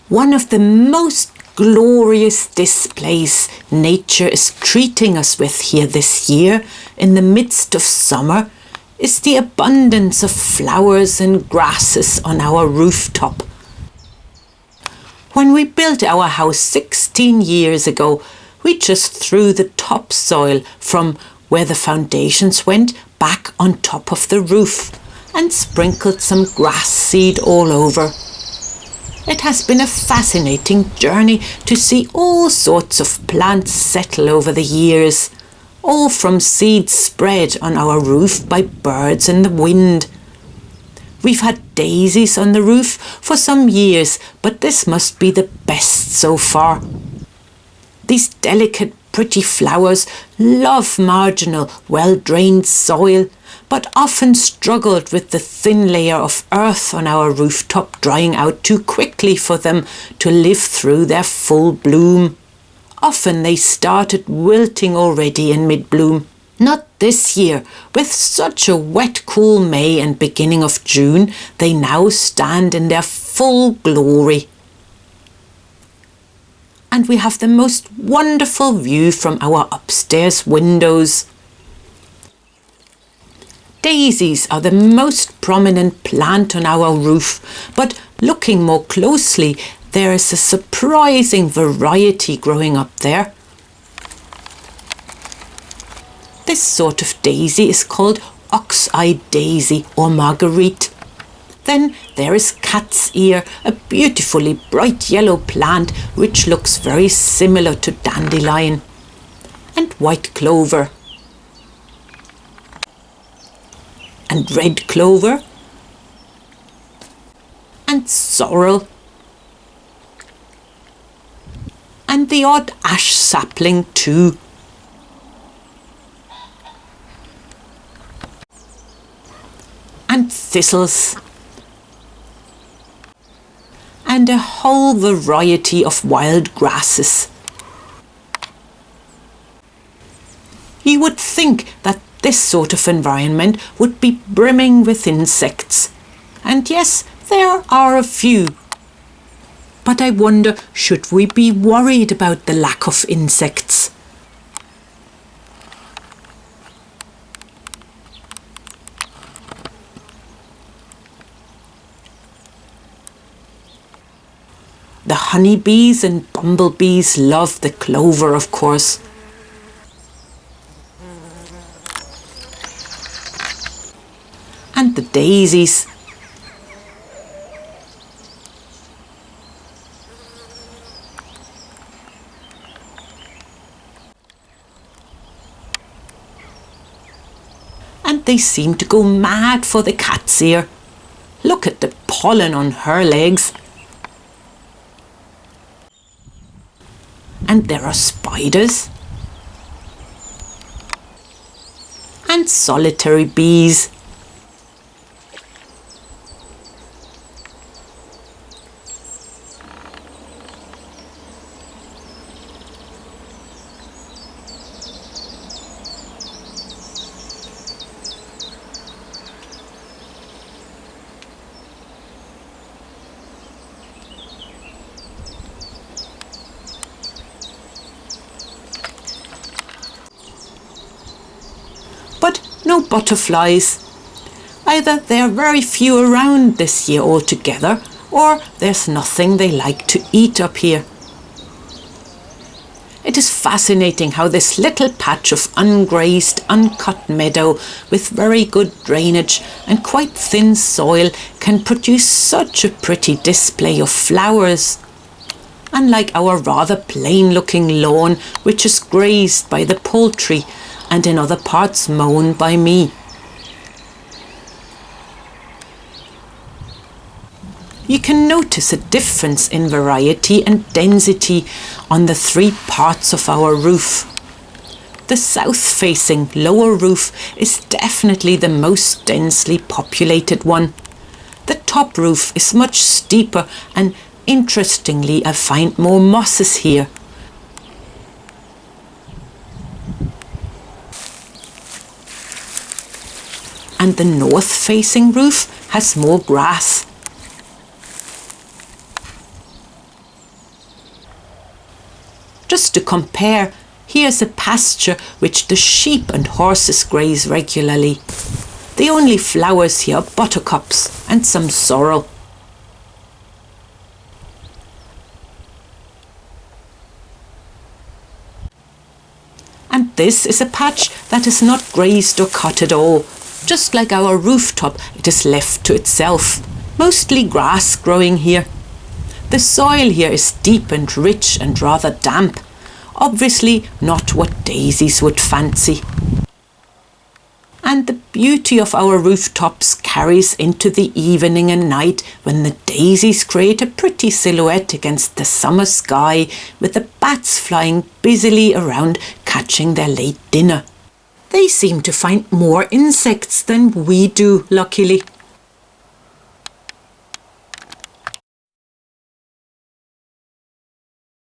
One of the most glorious displays nature is treating us with here this year, in the midst of summer, is the abundance of flowers and grasses on our rooftop. When we built our house 16 years ago, we just threw the topsoil from where the foundations went back on top of the roof and sprinkled some grass seed all over. It has been a fascinating journey to see all sorts of plants settle over the years, all from seeds spread on our roof by birds in the wind. We've had daisies on the roof for some years, but this must be the best so far. These delicate, pretty flowers love marginal, well-drained soil, but often struggled with the thin layer of earth on our rooftop drying out too quickly for them to live through their full bloom. Often they started wilting already in mid-bloom. Not this year. With such a wet, cool May and beginning of June, they now stand in their full glory. And we have the most wonderful view from our upstairs windows. Daisies are the most prominent plant on our roof, but looking more closely, there is a surprising variety growing up there. This sort of daisy is called ox-eyed daisy or marguerite. Then there is cat's ear, a beautifully bright yellow plant which looks very similar to dandelion, and white clover, and red clover, and sorrel, and the odd ash sapling too. And thistles, and a whole variety of wild grasses. You would think that this sort of environment would be brimming with insects. And yes, there are a few. But I wonder, should we be worried about the lack of insects? The honeybees and bumblebees love the clover, of course. And the daisies. And they seem to go mad for the cat's ear. Look at the pollen on her legs. And there are spiders and solitary bees. But no butterflies. Either there are very few around this year altogether, or there's nothing they like to eat up here. It is fascinating how this little patch of ungrazed, uncut meadow with very good drainage and quite thin soil can produce such a pretty display of flowers. Unlike our rather plain-looking lawn, which is grazed by the poultry and in other parts mown by me. You can notice a difference in variety and density on the three parts of our roof. The south-facing lower roof is definitely the most densely populated one. The top roof is much steeper, and interestingly I find more mosses here. And the north-facing roof has more grass. Just to compare, here's a pasture which the sheep and horses graze regularly. The only flowers here are buttercups and some sorrel. And this is a patch that is not grazed or cut at all. Just like our rooftop, it is left to itself. Mostly grass growing here. The soil here is deep and rich and rather damp. Obviously not what daisies would fancy. And the beauty of our rooftops carries into the evening and night when the daisies create a pretty silhouette against the summer sky with the bats flying busily around catching their late dinner. They seem to find more insects than we do, luckily.